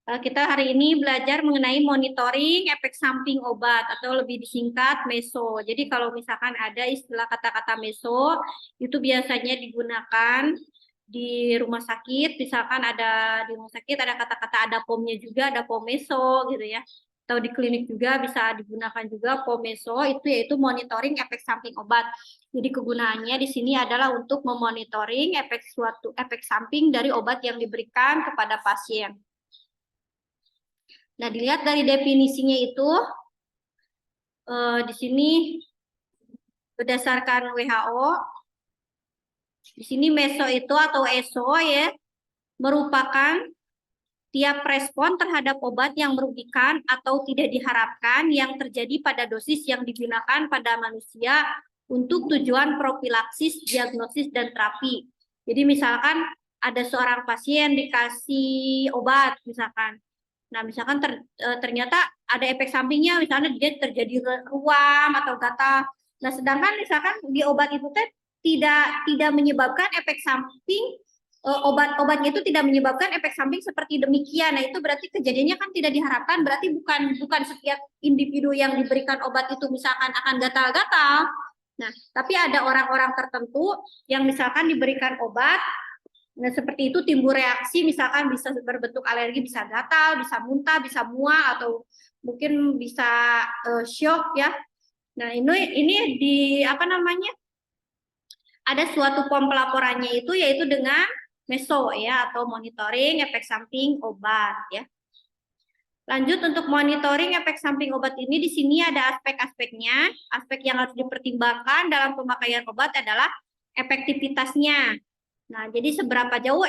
Kita hari ini belajar mengenai monitoring efek samping obat atau lebih disingkat meso. Jadi kalau misalkan ada istilah kata-kata meso, itu biasanya digunakan di rumah sakit. Misalkan ada di rumah sakit ada kata-kata ada pomnya juga, ada pom meso gitu ya. Atau di klinik juga bisa digunakan juga pom meso, itu yaitu monitoring efek samping obat. Jadi kegunaannya di sini adalah untuk memonitoring suatu efek samping dari obat yang diberikan kepada pasien. Nah, dilihat dari definisinya itu, di sini berdasarkan WHO, di sini meso itu atau ESO ya, merupakan tiap respon terhadap obat yang merugikan atau tidak diharapkan yang terjadi pada dosis yang digunakan pada manusia untuk tujuan propilaksis, diagnosis, dan terapi. Jadi misalkan ada seorang pasien dikasih obat misalkan. Nah, misalkan ternyata ada efek sampingnya, misalnya dia terjadi ruam atau gatal. Nah, sedangkan misalkan di obat itu tidak menyebabkan efek samping, obat-obatnya itu tidak menyebabkan efek samping seperti demikian. Nah, itu berarti kejadiannya kan tidak diharapkan, berarti bukan setiap individu yang diberikan obat itu misalkan akan gatal-gatal. Nah, tapi ada orang-orang tertentu yang misalkan diberikan obat. Nah, seperti itu timbul reaksi, misalkan bisa berbentuk alergi, bisa gatal, bisa muntah, bisa mual, atau mungkin bisa shock ya. Nah, ini di apa namanya? Ada suatu form pelaporannya itu yaitu dengan meso ya, atau monitoring efek samping obat ya. Lanjut untuk monitoring efek samping obat ini, di sini ada aspek-aspeknya. Aspek yang harus dipertimbangkan dalam pemakaian obat adalah efektivitasnya. Nah, jadi seberapa jauh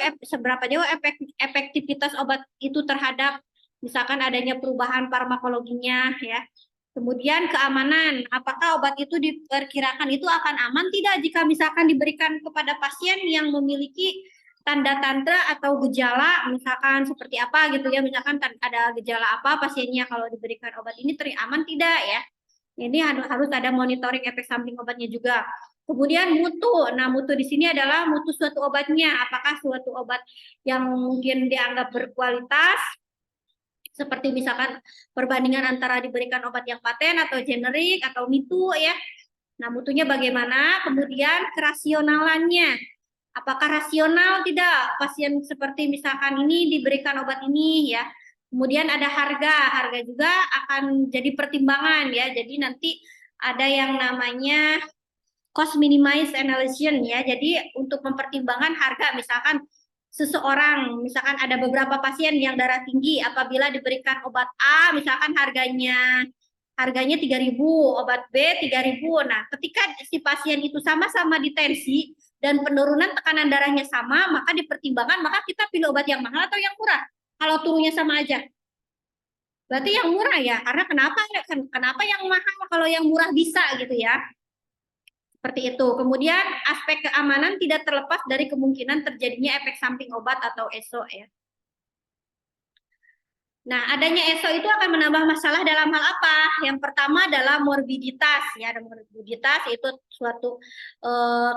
efektivitas obat itu terhadap misalkan adanya perubahan farmakologinya ya. Kemudian keamanan, apakah obat itu diperkirakan itu akan aman tidak jika misalkan diberikan kepada pasien yang memiliki tanda-tanda atau gejala misalkan seperti apa gitu ya, misalkan ada gejala apa pasiennya kalau diberikan obat ini aman tidak ya. Ini harus ada monitoring efek samping obatnya juga. Kemudian mutu. Nah, mutu di sini adalah mutu suatu obatnya. Apakah suatu obat yang mungkin dianggap berkualitas, seperti misalkan perbandingan antara diberikan obat yang paten atau generik atau mitu ya. Nah, mutunya bagaimana? Kemudian kerasionalannya. Apakah rasional tidak pasien seperti misalkan ini diberikan obat ini ya. Kemudian ada harga. Harga juga akan jadi pertimbangan ya. Jadi nanti ada yang namanya cost minimize analysis ya. Jadi untuk mempertimbangkan harga, misalkan seseorang, misalkan ada beberapa pasien yang darah tinggi, apabila diberikan obat A, misalkan harganya 3.000, obat B 3.000. Nah, ketika si pasien itu sama-sama di tensi dan penurunan tekanan darahnya sama, maka dipertimbangkan, maka kita pilih obat yang mahal atau yang murah. Kalau turunnya sama aja. Berarti yang murah ya, karena kenapa yang mahal kalau yang murah bisa gitu ya. Seperti itu. Kemudian aspek keamanan tidak terlepas dari kemungkinan terjadinya efek samping obat atau ESO ya. Nah, adanya ESO itu akan menambah masalah dalam hal apa? Yang pertama adalah morbiditas ya. Ada morbiditas itu suatu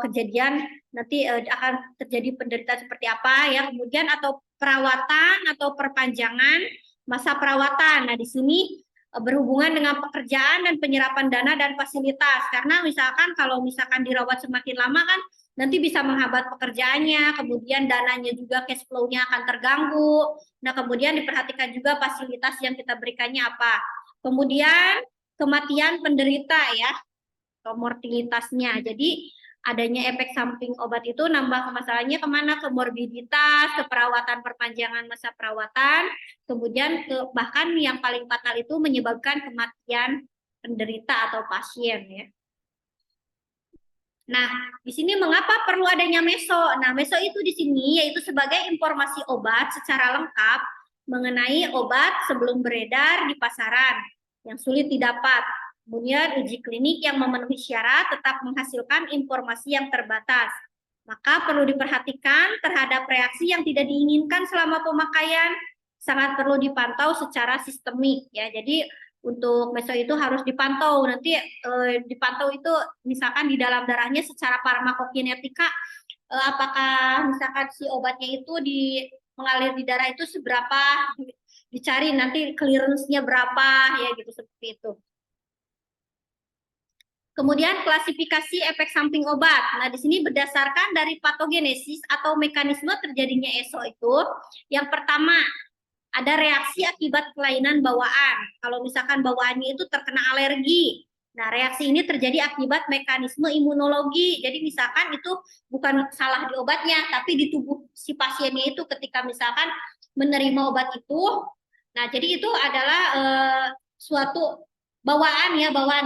kejadian nanti akan terjadi penderitaan seperti apa ya. Kemudian atau perawatan atau perpanjangan masa perawatan. Nah, di sini berhubungan dengan pekerjaan dan penyerapan dana dan fasilitas. Karena misalkan kalau misalkan dirawat semakin lama kan nanti bisa menghambat pekerjaannya, kemudian dananya juga cash flow-nya akan terganggu. Nah, kemudian diperhatikan juga fasilitas yang kita berikannya apa. Kemudian kematian penderita ya, atau mortalitasnya. Jadi adanya efek samping obat itu nambah masalahnya kemana? Ke morbiditas, ke perawatan perpanjangan masa perawatan, kemudian bahkan yang paling fatal itu menyebabkan kematian penderita atau pasien ya. Nah, di sini mengapa perlu adanya meso? Nah, meso itu di sini yaitu sebagai informasi obat secara lengkap mengenai obat sebelum beredar di pasaran yang sulit didapat. Kemudian uji klinik yang memenuhi syarat tetap menghasilkan informasi yang terbatas. Maka perlu diperhatikan terhadap reaksi yang tidak diinginkan selama pemakaian, sangat perlu dipantau secara sistemik ya. Jadi untuk meso itu harus dipantau. Nanti dipantau itu misalkan di dalam darahnya secara farmakokinetika, apakah misalkan si obatnya itu mengalir di darah itu seberapa dicari nanti clearance-nya berapa ya gitu seperti itu. Kemudian klasifikasi efek samping obat. Nah, di sini berdasarkan dari patogenesis atau mekanisme terjadinya ESO itu, yang pertama ada reaksi akibat kelainan bawaan. Kalau misalkan bawaannya itu terkena alergi. Nah, reaksi ini terjadi akibat mekanisme imunologi. Jadi misalkan itu bukan salah di obatnya, tapi di tubuh si pasiennya itu ketika misalkan menerima obat itu. Nah, jadi itu adalah suatu bawaan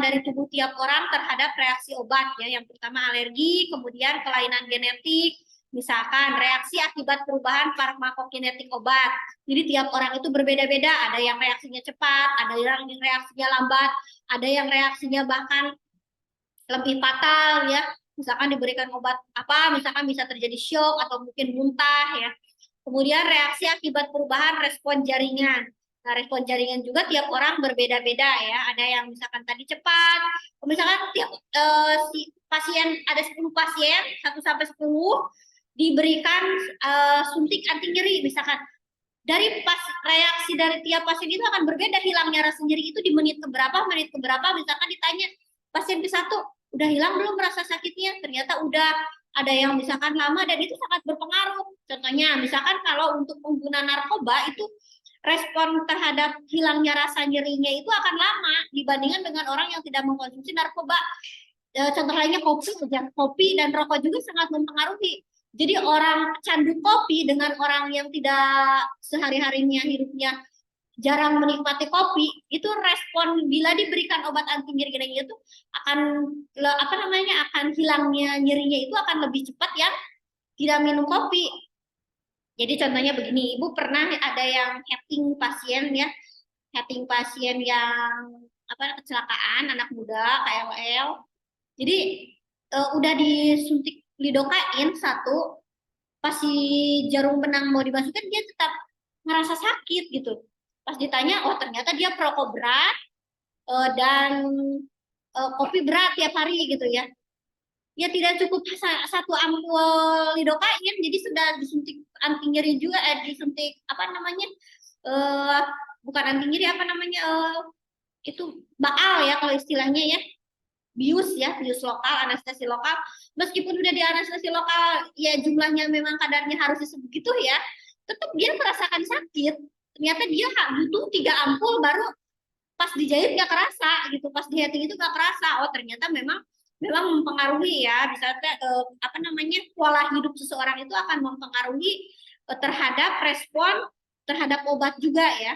dari tubuh tiap orang terhadap reaksi obat ya. Yang pertama alergi, kemudian kelainan genetik, misalkan reaksi akibat perubahan farmakokinetik obat. Jadi tiap orang itu berbeda-beda, ada yang reaksinya cepat, ada yang reaksinya lambat, ada yang reaksinya bahkan lebih fatal ya. Misalkan diberikan obat apa, misalkan bisa terjadi shock atau mungkin muntah ya. Kemudian reaksi akibat perubahan respon jaringan. Nah, respon jaringan juga tiap orang berbeda-beda ya. Ada yang misalkan tadi cepat, misalkan tiap si pasien ada 10 pasien, 1 sampai 10 diberikan suntik anti nyeri misalkan. Dari reaksi dari tiap pasien itu akan berbeda hilangnya rasa nyeri itu di menit keberapa, misalkan ditanya pasien ke-1 udah hilang belum rasa sakitnya, ternyata udah. Ada yang misalkan lama dan itu sangat berpengaruh. Contohnya misalkan kalau untuk pengguna narkoba itu respon terhadap hilangnya rasa nyerinya itu akan lama dibandingkan dengan orang yang tidak mengkonsumsi narkoba. Contoh lainnya kopi dan rokok juga sangat mempengaruhi. Jadi orang candu kopi dengan orang yang tidak sehari-harinya hidupnya jarang menikmati kopi, itu respon bila diberikan obat anti nyeri itu akan akan hilangnya nyerinya itu akan lebih cepat yang tidak minum kopi. Jadi contohnya begini, Ibu pernah ada yang having pasien ya, having pasien yang kecelakaan anak muda KLL. Jadi udah disuntik lidokain 1, pas si jarum benang mau dimasukkan dia tetap ngerasa sakit gitu. Pas ditanya, oh ternyata dia perokok berat dan kopi berat tiap hari gitu ya. Ya tidak cukup 1 ampul lidokain, jadi sudah disuntik anti nyeri juga, disuntik bukan anti nyeri itu baal ya kalau istilahnya ya. Bius lokal, anestesi lokal. Meskipun udah di anestesi lokal, ya jumlahnya memang kadarnya harusnya sebegitu ya, tetap dia merasakan sakit. Ternyata dia butuh 3 ampul baru pas dijahit nggak kerasa gitu, pas diheating itu nggak kerasa. Oh ternyata memang mempengaruhi ya, misalnya pola hidup seseorang itu akan mempengaruhi terhadap respon terhadap obat juga ya.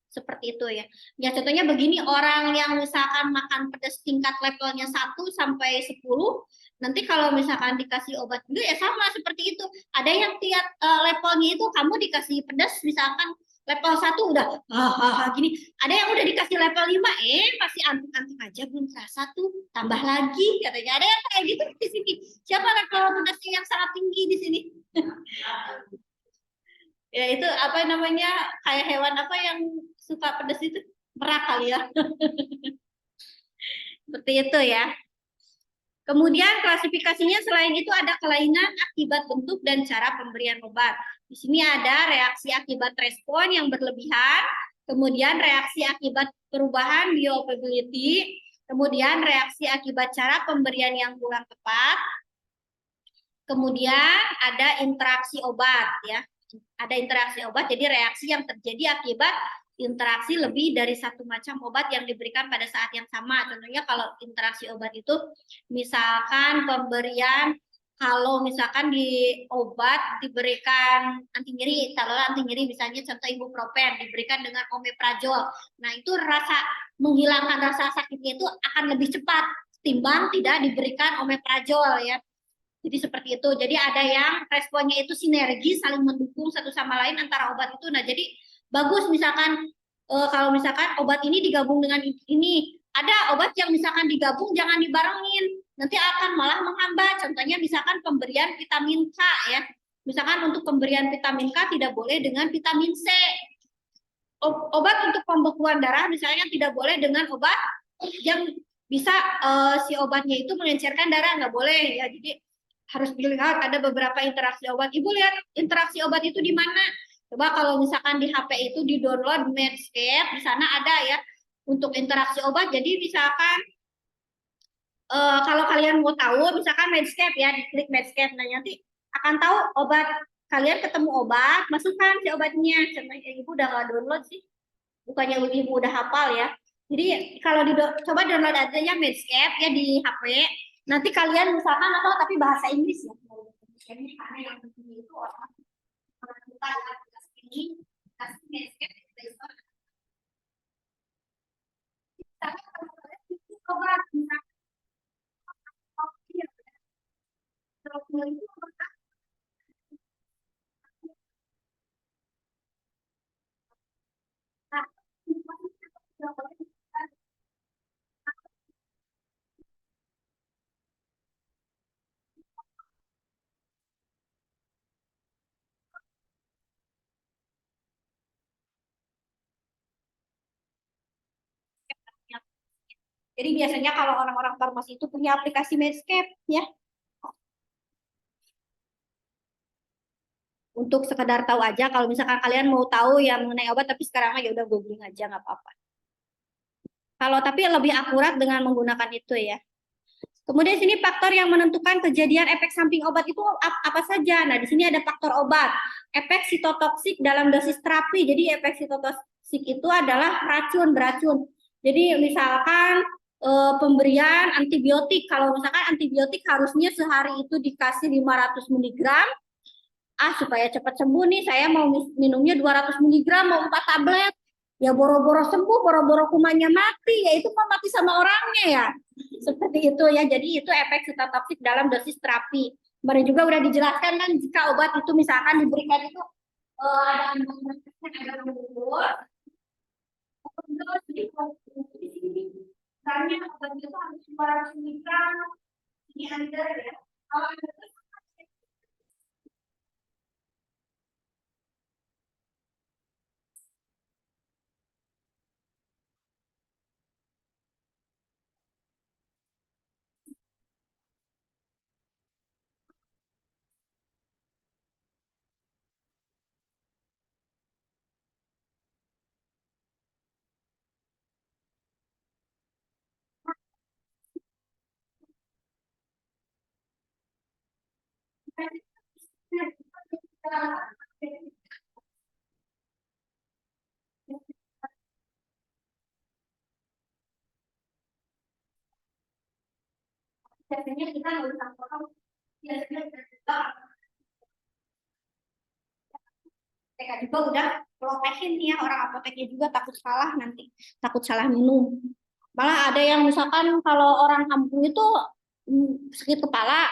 Seperti itu ya. Ya contohnya begini, orang yang misalkan makan pedas tingkat levelnya 1 sampai 10, nanti kalau misalkan dikasih obat juga ya sama seperti itu. Ada yang tiap levelnya itu kamu dikasih pedas misalkan level 1 udah gini. Ada yang udah dikasih level 5 pasti antuk-antuk aja belum terasa tuh, tambah lagi katanya. Ada yang kayak gitu di sini. Siapa level pedasnya yang sangat tinggi di sini? Ya itu kayak hewan apa yang suka pedas itu, merak kali ya. Seperti itu ya. Kemudian klasifikasinya selain itu ada kelainan akibat bentuk dan cara pemberian obat. Di sini ada reaksi akibat respon yang berlebihan, kemudian reaksi akibat perubahan bioavailability, kemudian reaksi akibat cara pemberian yang kurang tepat, kemudian ada interaksi obat ya. Ada interaksi obat, jadi reaksi yang terjadi akibat interaksi lebih dari 1 macam obat yang diberikan pada saat yang sama. Contohnya kalau interaksi obat itu misalkan pemberian, kalau misalkan di obat diberikan anti nyeri, kalau anti nyeri misalnya contoh ibuprofen diberikan dengan omeprazol. Nah itu menghilangkan rasa sakitnya itu akan lebih cepat timbang tidak diberikan omeprazol ya. Jadi seperti itu. Jadi ada yang responnya itu sinergi, saling mendukung satu sama lain antara obat itu. Nah jadi bagus misalkan kalau misalkan obat ini digabung dengan ini. Ada obat yang misalkan digabung jangan dibarengin, nanti akan malah menghambat. Contohnya misalkan pemberian vitamin K ya. Misalkan untuk pemberian vitamin K tidak boleh dengan vitamin C. Obat untuk pembekuan darah misalnya tidak boleh dengan obat yang bisa si obatnya itu mengencerkan darah, nggak boleh ya. Jadi harus dilihat ada beberapa interaksi obat. Ibu lihat interaksi obat itu di mana. Coba kalau misalkan di HP itu di-download Medscape, di sana ada ya untuk interaksi obat. Jadi misalkan kalau kalian mau tahu, misalkan Medscape ya, diklik Medscape, nah nanti akan tahu obat kalian ketemu obat, masukkan si obatnya. Contohnya ibu udah nggak download sih, bukannya ibu udah hafal ya. Jadi kalau coba download aja ya Medscape ya di HP. Nanti kalian misalkan atau tapi bahasa Inggris ya. Ini karena yang penting itu orang kita yang ini kasih Medscape obat misalkan jadi biasanya kalau orang-orang farmasi itu punya aplikasi Medscape ya. Untuk sekedar tahu aja kalau misalkan kalian mau tahu ya mengenai obat tapi sekarang mah ya udah googling aja nggak apa-apa. Kalau tapi lebih akurat dengan menggunakan itu ya. Kemudian sini faktor yang menentukan kejadian efek samping obat itu apa saja. Nah, di sini ada faktor obat, efek sitotoksik dalam dosis terapi. Jadi efek sitotoksik itu adalah racun, beracun. Jadi misalkan pemberian antibiotik. Kalau misalkan antibiotik harusnya sehari itu dikasih 500 mg. Supaya cepat sembuh nih, saya mau minumnya 200 mg, mau 4 tablet. Ya boro-boro sembuh, boro-boro kumannya mati, ya itu mau mati sama orangnya ya. Seperti itu ya, jadi itu efek sitotoksik dalam dosis terapi. Kemarin juga udah dijelaskan kan, jika obat itu misalkan diberikan itu ada ada mundur, jadi di sini misalnya obat itu harus 200 mg, ini ada ya. Kalau ada biasanya kita nggak usah potong, biasanya kita juga udah protekin nih ya, orang apoteknya juga takut salah nanti, takut salah minum. Malah ada yang misalkan kalau orang kampung itu sakit kepala,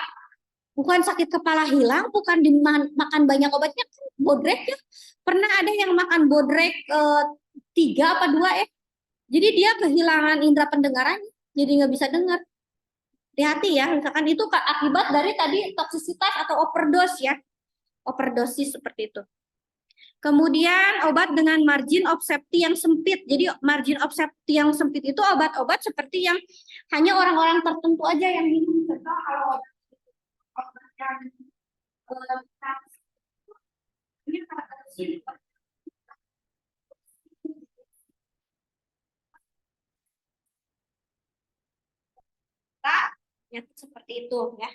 bukan sakit kepala hilang, bukan dimakan banyak obatnya, kan bodrek ya. Pernah ada yang makan bodrek 3 apa 2 ya. Jadi dia kehilangan indera pendengaran, jadi nggak bisa dengar. Hati-hati ya, misalkan itu akibat dari tadi toksisitas atau overdose ya, overdosis seperti itu. Kemudian obat dengan margin of safety yang sempit. Jadi margin of safety yang sempit itu obat-obat seperti yang hanya orang-orang tertentu aja yang minum. Contoh kalau obat yang ya, seperti itu ya.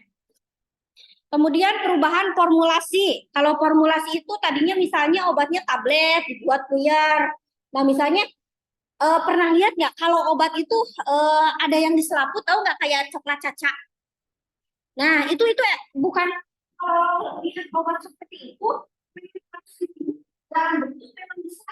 Kemudian perubahan formulasi. Kalau formulasi itu tadinya misalnya obatnya tablet dibuat buyar. Nah misalnya pernah lihat nggak kalau obat itu ada yang diselaput, tahu nggak, kayak coklat caca. Nah itu ya, bukan kalau lihat obat seperti itu dan bentuk memang bisa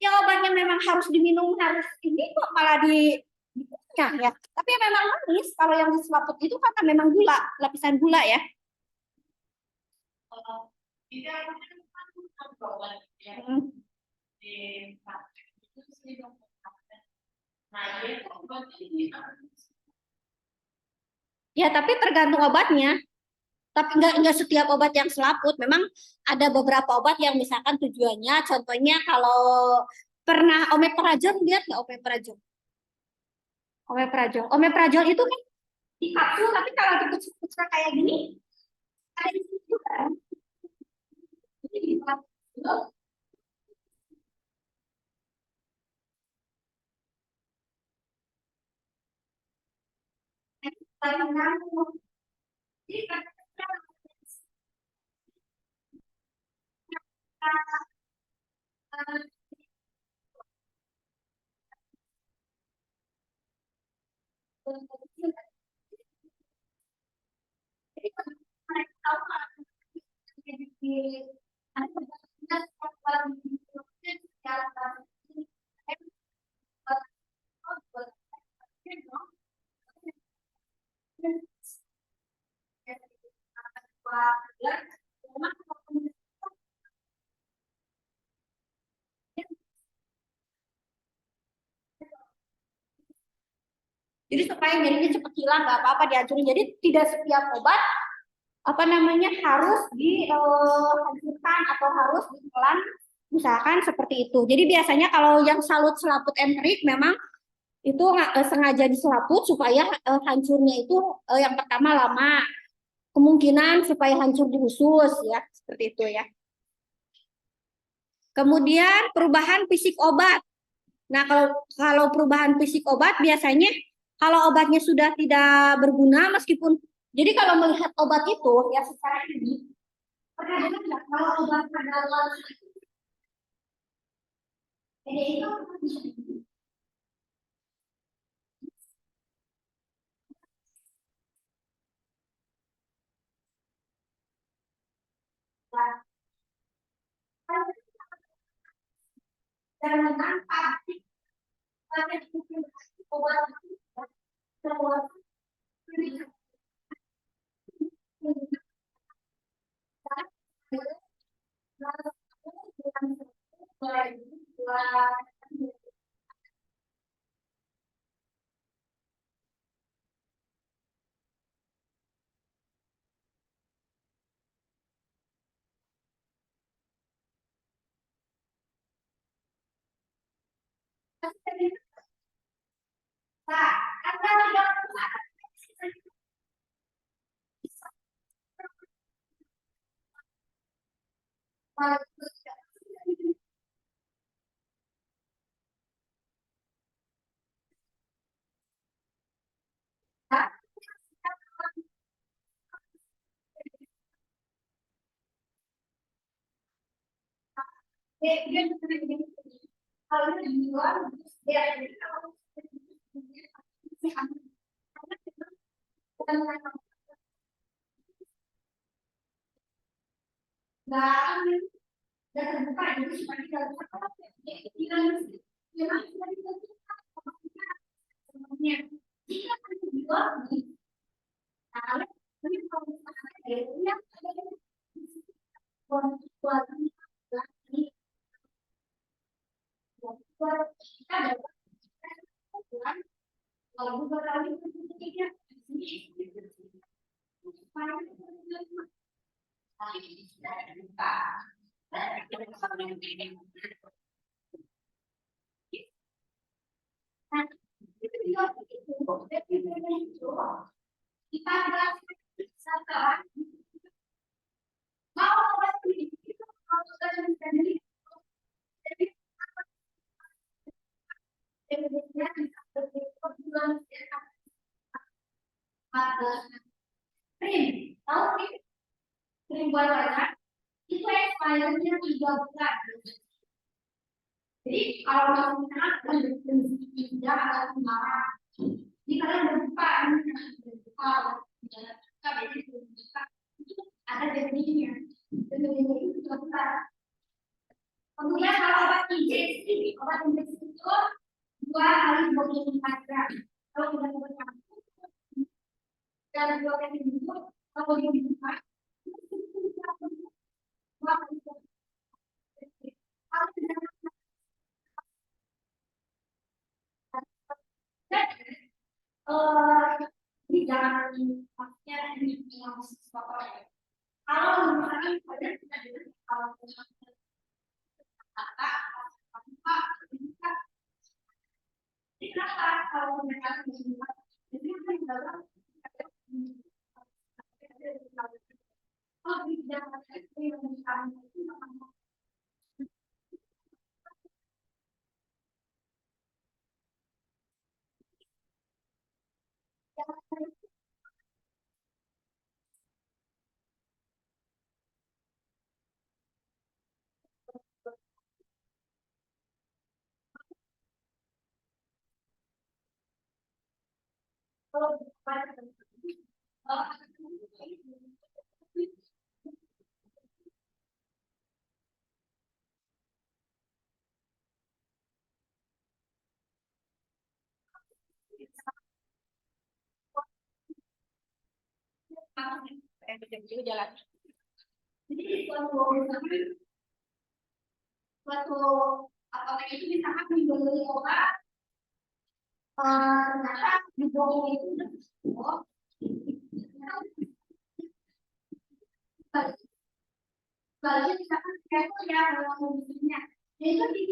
yang obatnya memang harus diminum harus ini kok malah dikunyah ya. Tapi memang manis kalau yang diselaput itu karena memang gula, lapisan gula ya. Hmm. Ya, tapi tergantung obatnya. Tapi nggak setiap obat yang selaput. Memang ada beberapa obat yang misalkan tujuannya, contohnya kalau pernah omeprazol, lihat nggak omeprazol? Omeprazol itu kan di kapsul, tapi kalau dikucur-kucur kayak gini, ada di sini juga. Jadi di kapsul, jadi supaya jadinya cepat hilang nggak apa-apa dihancurin. Jadi tidak setiap obat apa namanya harus dihancurkan atau harus ditelan misalkan seperti itu. Jadi biasanya kalau yang salut selaput enterik memang itu sengaja diselaput supaya hancurnya itu yang pertama lama, kemungkinan supaya hancur di usus ya, seperti itu ya. Kemudian perubahan fisik obat. Nah, kalau perubahan fisik obat biasanya kalau obatnya sudah tidak berguna meskipun jadi kalau melihat obat itu ya secara ini pernah dengar nggak kalau obat adalah ini itu jangan nampak obat kalau di luar dia nggak terbuka jadi seperti dalam semuanya jika dijual nah tapi kalau misalnya buat kita dapat kalau buat kali ketiga kita Tahu krim buat wajah itu expirednya 3 bulan. Jadi kalau misalnya tidak atau kemarin, ini kalian berbuka, ada definisinya. Definisinya itu 3 bulan. Kemudian kalau obat injeksi itu 2 kali 24 gram. Kalau tidak bercampur dan 2 kali itu kalau dibuka ini jangan pastinya ini yang kalau misalnya kalian tidak ada kalau kalau mereka jadi jalan. Jadi suatu apotek itu misalkan membeli obat, ternyata di bawah itu balik misalkan saya tuh ya kondisinya, itu di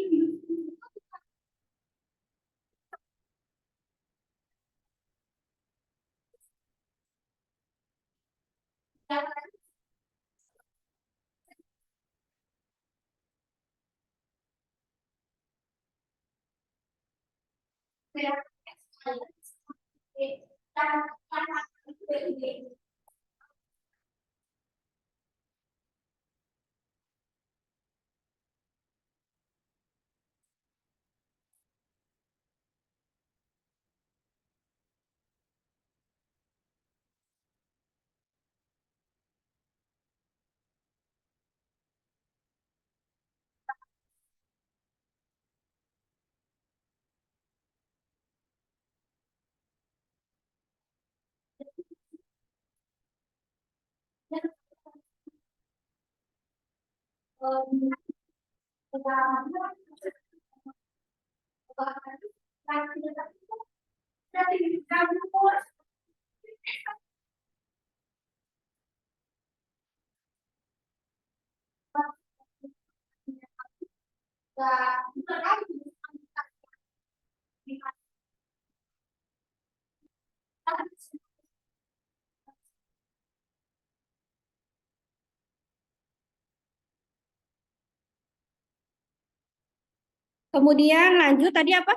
kemudian lanjut tadi apa?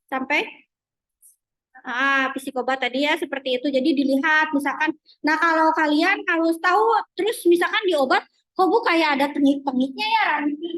Sampai psikobat tadi ya seperti itu. Jadi dilihat misalkan. Nah kalau kalian harus tahu terus misalkan di obat, kok bu kayak ada tengik-tengiknya ya ranting.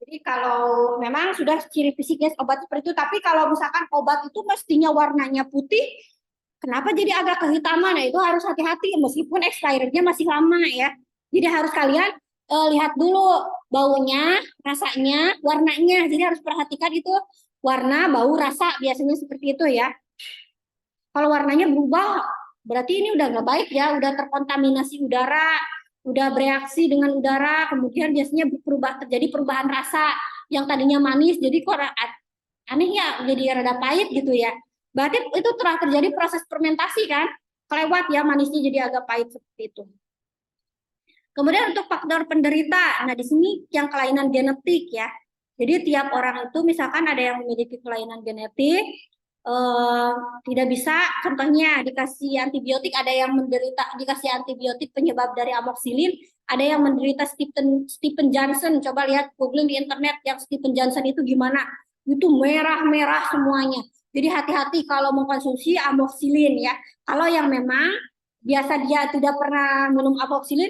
Jadi kalau memang sudah ciri fisiknya obat seperti itu, tapi kalau misalkan obat itu mestinya warnanya putih, kenapa jadi agak kehitaman? Nah, itu harus hati-hati meskipun expirednya masih lama ya. Jadi harus kalian lihat dulu baunya, rasanya, warnanya. Jadi harus perhatikan itu warna, bau, rasa biasanya seperti itu ya. Kalau warnanya berubah Berarti ini udah nggak baik ya, udah terkontaminasi udara, udah bereaksi dengan udara, kemudian biasanya terjadi perubahan rasa yang tadinya manis, jadi kok aneh ya, jadi rada pahit gitu ya. Berarti itu telah terjadi proses fermentasi kan, kelewat ya manisnya jadi agak pahit seperti itu. Kemudian untuk faktor penderita, nah di sini yang kelainan genetik ya. Jadi tiap orang itu misalkan ada yang memiliki kelainan genetik, eh, tidak bisa, contohnya dikasih antibiotik, ada yang menderita dikasih antibiotik penyebab dari amoxicillin, ada yang menderita Stephen Johnson. Coba lihat googling di internet yang Stephen Johnson itu gimana, itu merah-merah semuanya. Jadi hati-hati kalau mengkonsumsi amoxicillin ya. Kalau yang memang biasa dia tidak pernah minum amoxicillin,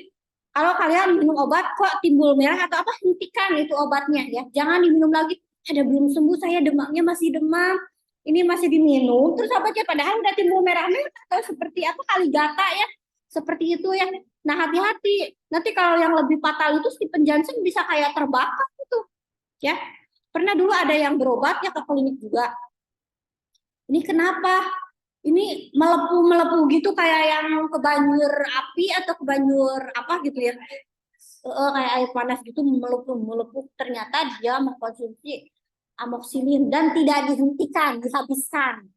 kalau kalian minum obat kok timbul merah atau apa, hentikan itu obatnya ya. Jangan diminum lagi. Ada belum sembuh, saya demamnya masih demam. Ini masih diminum, terus obatnya padahal udah timbul merah-merah atau seperti apa, kali gata ya. Seperti itu ya. Nah, hati-hati. Nanti kalau yang lebih fatal itu si Johnson bisa kayak terbakar gitu ya. Pernah dulu ada yang berobat ya ke klinik juga. Ini kenapa? Ini melepuh-melepuh gitu kayak yang kebanjur api atau kebanjur apa gitu ya. Kayak air panas gitu melepuh-melepuh. Ternyata dia mengkonsumsi amoxicillin dan tidak dihentikan, dihabiskan.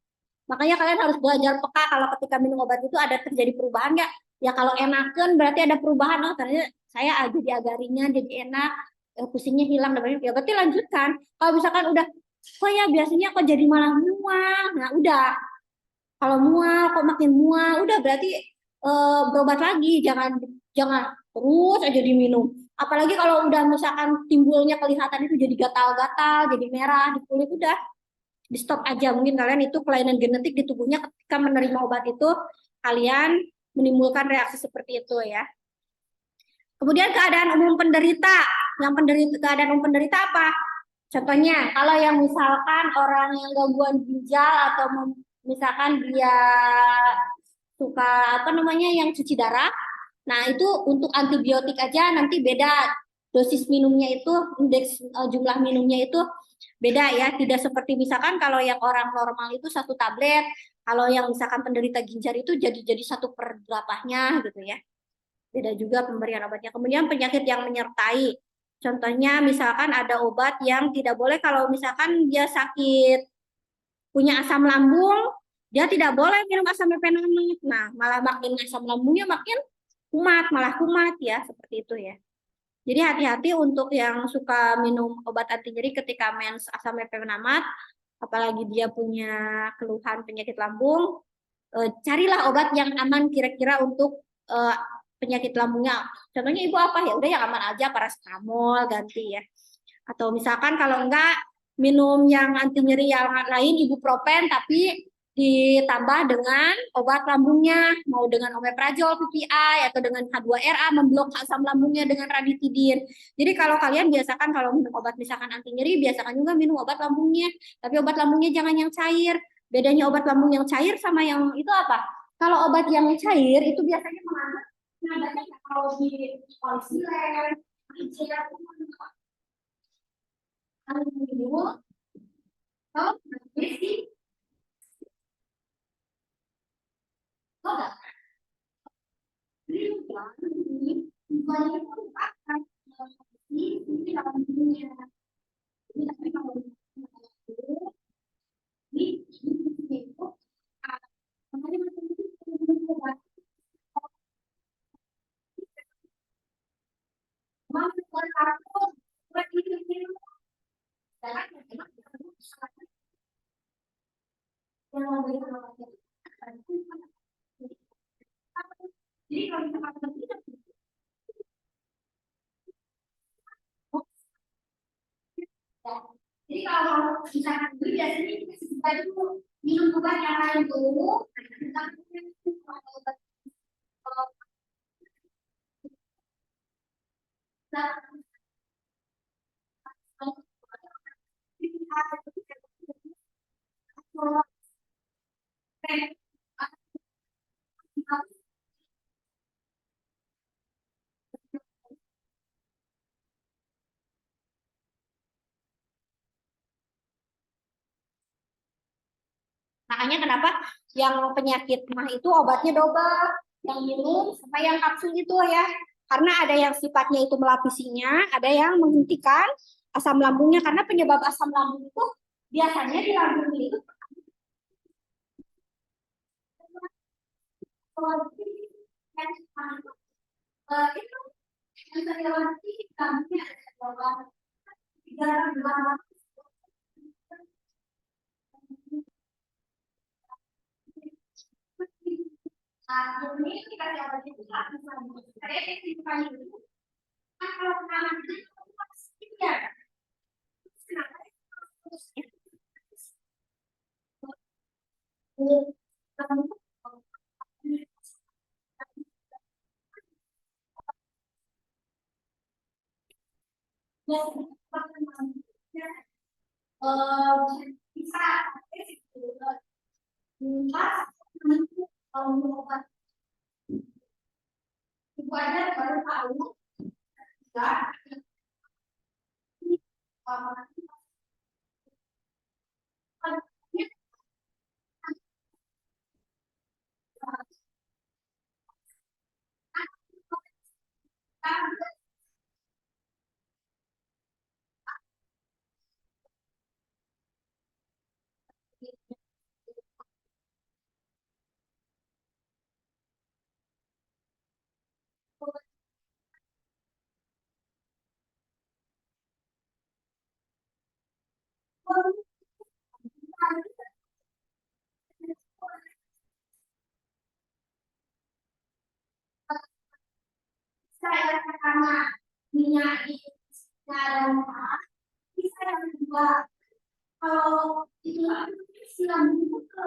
Makanya kalian harus belajar peka kalau ketika minum obat itu ada terjadi perubahan nggak? Ya kalau enakan berarti ada perubahan. Oh ternyata saya jadi agak ringan, jadi enak, pusingnya hilang, ya berarti lanjutkan. Kalau misalkan udah, kok ya biasanya kok jadi malah mual, nah udah, kalau mual kok makin mual, udah berarti berobat lagi, jangan jangan terus aja diminum. Apalagi kalau udah misalkan timbulnya kelihatan itu jadi gatal-gatal, jadi merah di kulit, udah di stop aja. Mungkin kalian itu kelainan genetik di tubuhnya, ketika menerima obat itu kalian menimbulkan reaksi seperti itu ya. Kemudian keadaan umum penderita, keadaan umum penderita apa? Contohnya, kalau yang misalkan orang yang gangguan ginjal atau misalkan dia suka apa namanya yang cuci darah, nah itu untuk antibiotik aja nanti beda dosis minumnya itu, indeks jumlah minumnya itu beda ya, tidak seperti misalkan kalau yang orang normal itu satu tablet, kalau yang misalkan penderita ginjal itu jadi satu per berapanya gitu ya. Beda juga pemberian obatnya. Kemudian penyakit yang menyertai. Contohnya misalkan ada obat yang tidak boleh kalau misalkan dia sakit punya asam lambung, dia tidak boleh minum asam mefenamic. Nah, malah makin asam lambungnya makin kumat, malah kumat ya, seperti itu ya. Jadi hati-hati untuk yang suka minum obat anti nyeri ketika mens asam mefenamat, apalagi dia punya keluhan penyakit lambung, carilah obat yang aman kira-kira untuk penyakit lambungnya. Contohnya ibu apa ya? Udah yang aman aja, paracetamol ganti ya. Atau misalkan kalau enggak minum yang anti nyeri yang lain, ibuprofen, tapi ditambah dengan obat lambungnya, mau dengan omeprazol, PPI, atau dengan H2RA, memblok asam lambungnya dengan ranitidin. Jadi kalau kalian biasakan kalau minum obat misalkan anti nyeri, biasakan juga minum obat lambungnya, tapi obat lambungnya jangan yang cair. Bedanya obat lambung yang cair sama yang itu apa? Kalau obat yang cair itu biasanya mengandung kalau di polisilen, aluminium, kalau besi, kalau ini bukannya merupakan ini dalam dunia. Ini tapi kalau ini itu makanya jadi kalau misalkan jadi kalau misalkan beli biasanya kita itu minum obat yang lain dulu, Makanya kenapa yang penyakit mah itu obatnya double, yang minum sama yang kapsul itu ya. Karena ada yang sifatnya itu melapisinya, ada yang menghentikan asam lambungnya. Karena penyebab asam lambung itu biasanya di lambung itu bisa ibu aja baru tahu saya pertama minyak itu ada bisa yang kedua kalau itu silam itu ke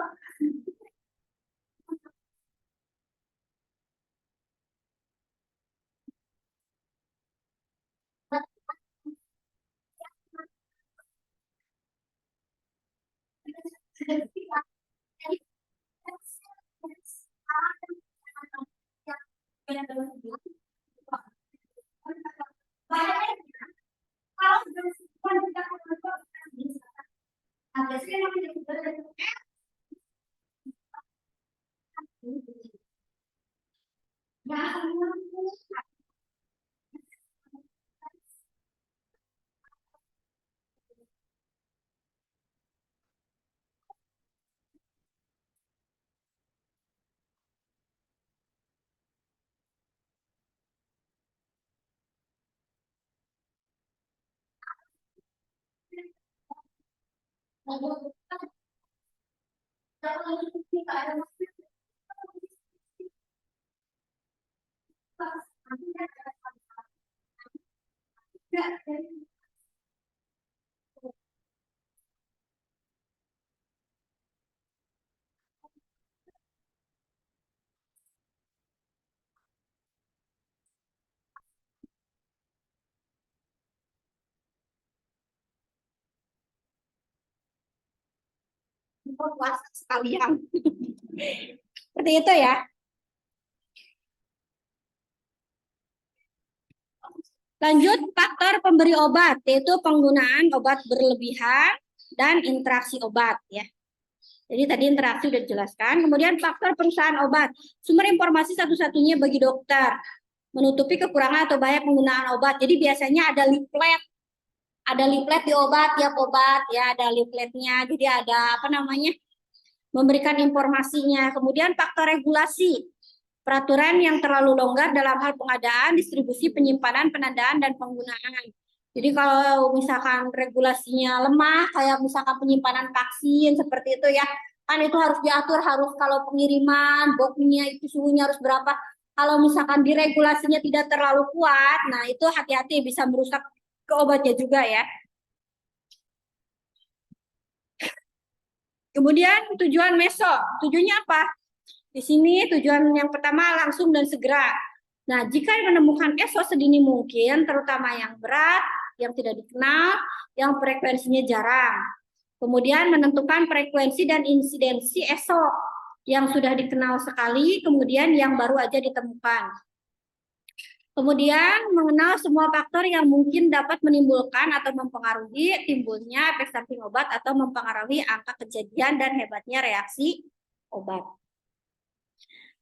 puasa sekalian. Seperti itu ya. Lanjut, faktor pemberi obat, yaitu penggunaan obat berlebihan dan interaksi obat ya. Jadi tadi interaksi sudah dijelaskan. Kemudian faktor perusahaan obat, sumber informasi satu-satunya bagi dokter, menutupi kekurangan atau banyak penggunaan obat. Jadi biasanya ada leaflet di obat, tiap obat ya ada leafletnya. Jadi ada apa namanya, memberikan informasinya. Kemudian faktor regulasi, peraturan yang terlalu longgar dalam hal pengadaan, distribusi, penyimpanan, penandaan, dan penggunaan. Jadi kalau misalkan regulasinya lemah, kayak misalkan penyimpanan vaksin seperti itu ya, kan itu harus diatur, harus kalau pengiriman, boxnya itu suhunya harus berapa. Kalau misalkan diregulasinya tidak terlalu kuat, nah itu hati-hati bisa merusak ke obatnya juga ya. Kemudian tujuan meso, tujuannya apa? Di sini tujuan yang pertama langsung dan segera. Nah, jika menemukan ESO sedini mungkin, terutama yang berat, yang tidak dikenal, yang frekuensinya jarang. Kemudian menentukan frekuensi dan insidensi ESO yang sudah dikenal sekali, kemudian yang baru aja ditemukan. Kemudian mengenal semua faktor yang mungkin dapat menimbulkan atau mempengaruhi timbulnya efek samping obat atau mempengaruhi angka kejadian dan hebatnya reaksi obat.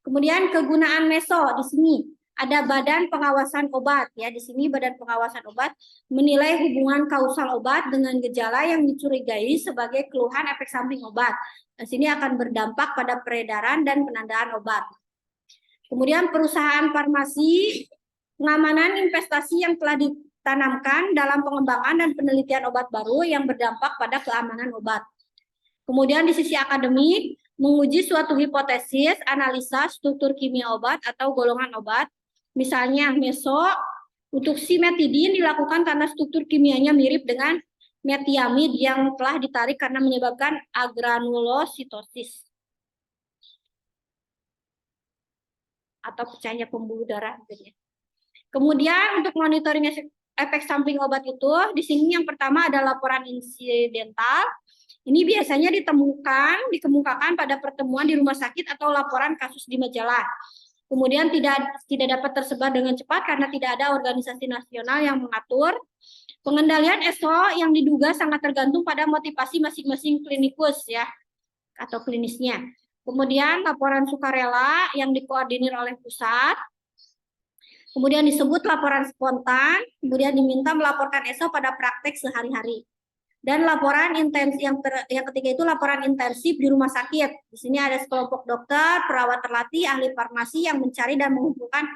Kemudian kegunaan meso di sini ada badan pengawasan obat ya. Di sini badan pengawasan obat menilai hubungan kausal obat dengan gejala yang dicurigai sebagai keluhan efek samping obat. Di sini akan berdampak pada peredaran dan penandaan obat. Kemudian perusahaan farmasi pengamanan investasi yang telah ditanamkan dalam pengembangan dan penelitian obat baru yang berdampak pada keamanan obat. Kemudian di sisi akademik, menguji suatu hipotesis, analisa struktur kimia obat atau golongan obat. Misalnya meso, untuk simetidin dilakukan karena struktur kimianya mirip dengan metiamid yang telah ditarik karena menyebabkan agranulositosis atau pecahnya pembuluh darah. Kemudian untuk monitoring efek samping obat itu, di sini yang pertama ada laporan insidental. Ini biasanya dikemukakan pada pertemuan di rumah sakit atau laporan kasus di majalah. Kemudian tidak dapat tersebar dengan cepat karena tidak ada organisasi nasional yang mengatur. Pengendalian ESO yang diduga sangat tergantung pada motivasi masing-masing klinikus ya atau klinisnya. Kemudian laporan sukarela yang dikoordinir oleh pusat. Kemudian disebut laporan spontan, kemudian diminta melaporkan ESO pada praktek sehari-hari. Dan laporan intensif yang ketiga itu laporan intensif di rumah sakit. Di sini ada sekelompok dokter, perawat terlatih, ahli farmasi yang mencari dan mengumpulkan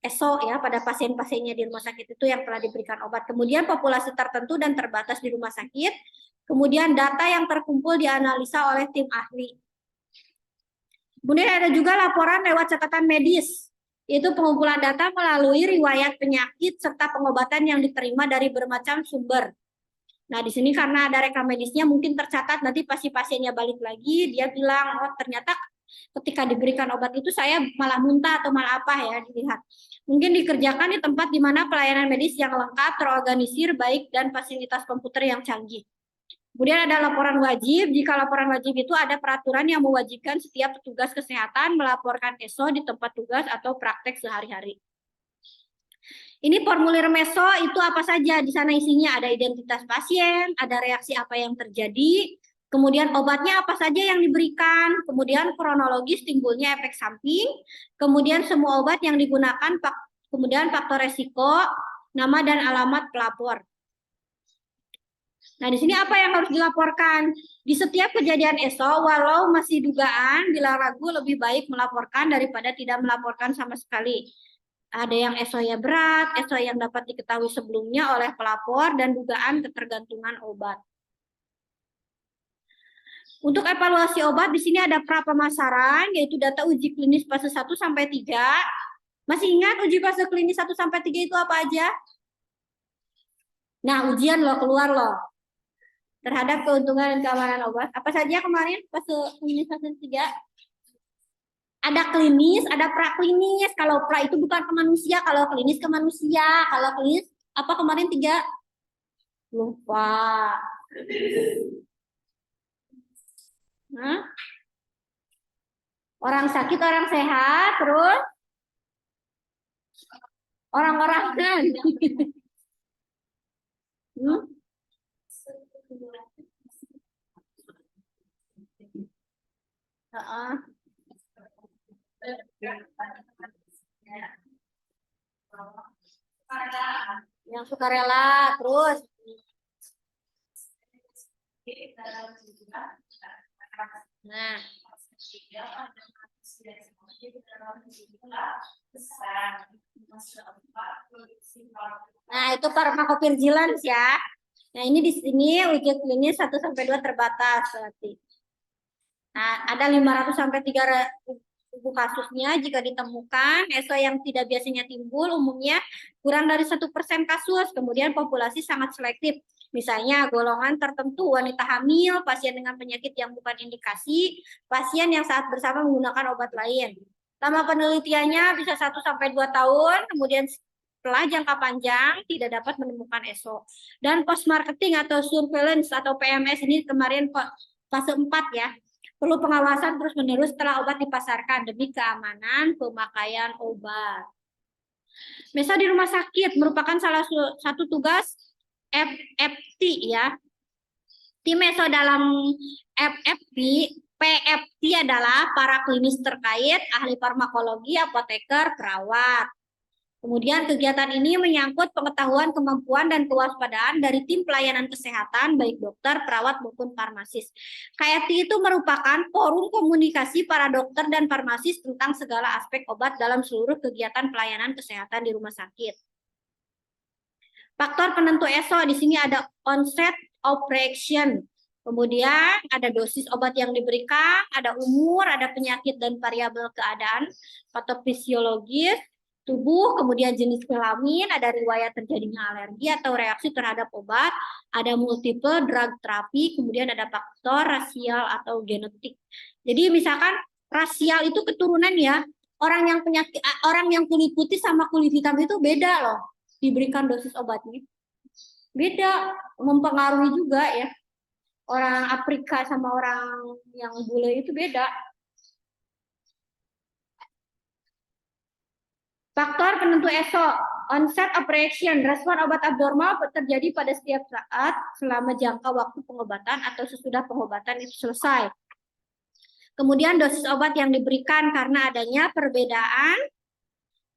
ESO ya pada pasien-pasiennya di rumah sakit itu yang telah diberikan obat. Kemudian populasi tertentu dan terbatas di rumah sakit. Kemudian data yang terkumpul dianalisa oleh tim ahli. Kemudian ada juga laporan lewat catatan medis. Yaitu pengumpulan data melalui riwayat penyakit serta pengobatan yang diterima dari bermacam sumber. Nah, di sini karena ada rekam medisnya mungkin tercatat nanti pasiennya balik lagi, dia bilang, oh ternyata ketika diberikan obat itu saya malah muntah atau malah apa ya, dilihat. Mungkin dikerjakan di tempat di mana pelayanan medis yang lengkap, terorganisir, baik, dan fasilitas komputer yang canggih. Kemudian ada laporan wajib. Jika laporan wajib itu ada peraturan yang mewajibkan setiap petugas kesehatan melaporkan ESO di tempat tugas atau praktek sehari-hari. Ini formulir meso itu apa saja? Di sana isinya ada identitas pasien, ada reaksi apa yang terjadi, kemudian obatnya apa saja yang diberikan, kemudian kronologis timbulnya efek samping, kemudian semua obat yang digunakan, kemudian faktor resiko, nama dan alamat pelapor. Nah, di sini apa yang harus dilaporkan? Di setiap kejadian ESO, walau masih dugaan, bila ragu lebih baik melaporkan daripada tidak melaporkan sama sekali. Ada yang ESO-nya berat, ESO yang dapat diketahui sebelumnya oleh pelapor, dan dugaan ketergantungan obat. Untuk evaluasi obat, di sini ada pra-pemasaran, yaitu data uji klinis fase 1 sampai 3. Masih ingat uji fase klinis 1 sampai 3 itu apa aja? Nah, ujian loh, keluar loh. Terhadap keuntungan dan keamanan obat. Apa saja kemarin fase klinis fase 3? Ada klinis, ada praklinis. Kalau pra itu bukan ke manusia, kalau klinis ke manusia. Kalau klinis apa kemarin 3? Lupa. Hah? Orang sakit, orang sehat, terus orang-orang kan. Yang sukarela, terus nah itu farmakopirgilans ya. Nah, ini di sini uji klinis 1 sampai 2 terbatas berarti. Nah, ada 500 sampai 3.000 kasusnya jika ditemukan. ESO yang tidak biasanya timbul umumnya kurang dari 1% kasus. Kemudian populasi sangat selektif. Misalnya golongan tertentu, wanita hamil, pasien dengan penyakit yang bukan indikasi, pasien yang saat bersama menggunakan obat lain. Lama penelitiannya bisa 1 sampai 2 tahun, kemudian setelah jangka panjang tidak dapat menemukan ESO. Dan post marketing atau surveillance atau PMS ini kemarin fase 4 ya. Perlu pengawasan terus-menerus setelah obat dipasarkan demi keamanan pemakaian obat. Meso di rumah sakit merupakan salah satu tugas FFT ya. Tim meso dalam FFT, PFT adalah para klinis terkait, ahli farmakologi, apoteker, perawat. Kemudian kegiatan ini menyangkut pengetahuan, kemampuan, dan kewaspadaan dari tim pelayanan kesehatan, baik dokter, perawat, maupun farmasis. KFT itu merupakan forum komunikasi para dokter dan farmasis tentang segala aspek obat dalam seluruh kegiatan pelayanan kesehatan di rumah sakit. Faktor penentu ESO di sini ada onset of reaction, kemudian ada dosis obat yang diberikan, ada umur, ada penyakit dan variabel keadaan patofisiologis tubuh, kemudian jenis kelamin, ada riwayat terjadinya alergi atau reaksi terhadap obat, ada multiple drug therapy, kemudian ada faktor rasial atau genetik. Jadi misalkan rasial itu keturunan ya, orang yang kulit putih sama kulit hitam itu beda loh, diberikan dosis obatnya. Beda, mempengaruhi juga ya. Orang Afrika sama orang yang bule itu beda. Faktor penentu ESO, onset of reaction, respon obat abnormal terjadi pada setiap saat selama jangka waktu pengobatan atau sesudah pengobatan itu selesai. Kemudian dosis obat yang diberikan karena adanya perbedaan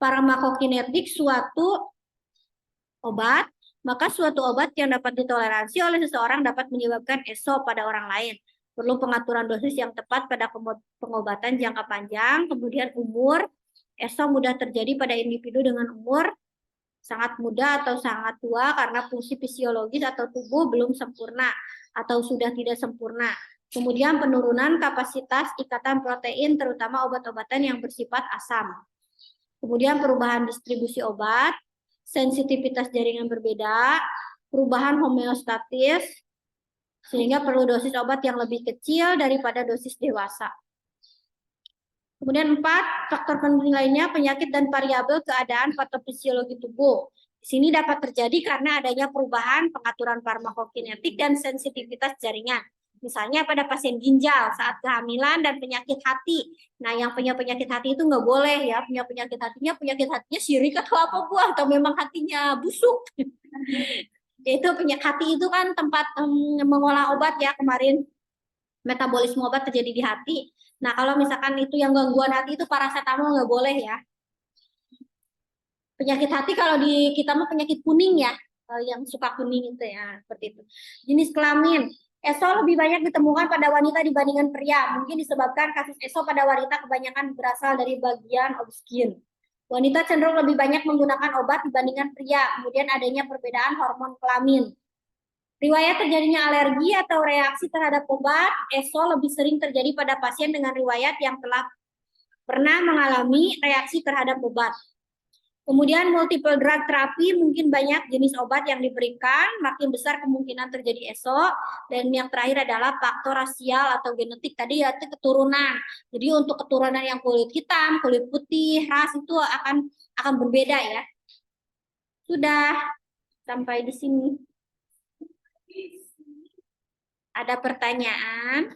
farmakokinetik suatu obat, maka suatu obat yang dapat ditoleransi oleh seseorang dapat menyebabkan ESO pada orang lain. Perlu pengaturan dosis yang tepat pada pengobatan jangka panjang, kemudian umur. ESO mudah terjadi pada individu dengan umur sangat muda atau sangat tua karena fungsi fisiologis atau tubuh belum sempurna atau sudah tidak sempurna. Kemudian penurunan kapasitas ikatan protein terutama obat-obatan yang bersifat asam. Kemudian perubahan distribusi obat, sensitivitas jaringan berbeda, perubahan homeostatis, sehingga perlu dosis obat yang lebih kecil daripada dosis dewasa. Kemudian 4, faktor penting lainnya, penyakit dan variabel keadaan patofisiologi tubuh. Di sini dapat terjadi karena adanya perubahan pengaturan farmakokinetik dan sensitivitas jaringan. Misalnya pada pasien ginjal saat kehamilan dan penyakit hati. Nah, yang punya penyakit hati itu nggak boleh ya, punya penyakit hatinya sirik atau apa buah, atau memang hatinya busuk. Yaitu penyakit hati itu kan tempat mengolah obat ya, kemarin metabolisme obat terjadi di hati. Nah, kalau misalkan itu yang gangguan hati itu paracetamol nggak boleh ya. Penyakit hati kalau di kita mah penyakit kuning ya, yang suka kuning itu ya, seperti itu. Jenis kelamin, ESO lebih banyak ditemukan pada wanita dibandingkan pria. Mungkin disebabkan kasus ESO pada wanita kebanyakan berasal dari bagian of skin. Wanita cenderung lebih banyak menggunakan obat dibandingkan pria. Kemudian adanya perbedaan hormon kelamin. Riwayat terjadinya alergi atau reaksi terhadap obat, ESO lebih sering terjadi pada pasien dengan riwayat yang telah pernah mengalami reaksi terhadap obat. Kemudian multiple drug therapy, mungkin banyak jenis obat yang diberikan, makin besar kemungkinan terjadi ESO. Dan yang terakhir adalah faktor rasial atau genetik, tadi yaitu keturunan. Jadi untuk keturunan yang kulit hitam, kulit putih, ras itu akan berbeda ya. Sudah sampai di sini. Ada pertanyaan?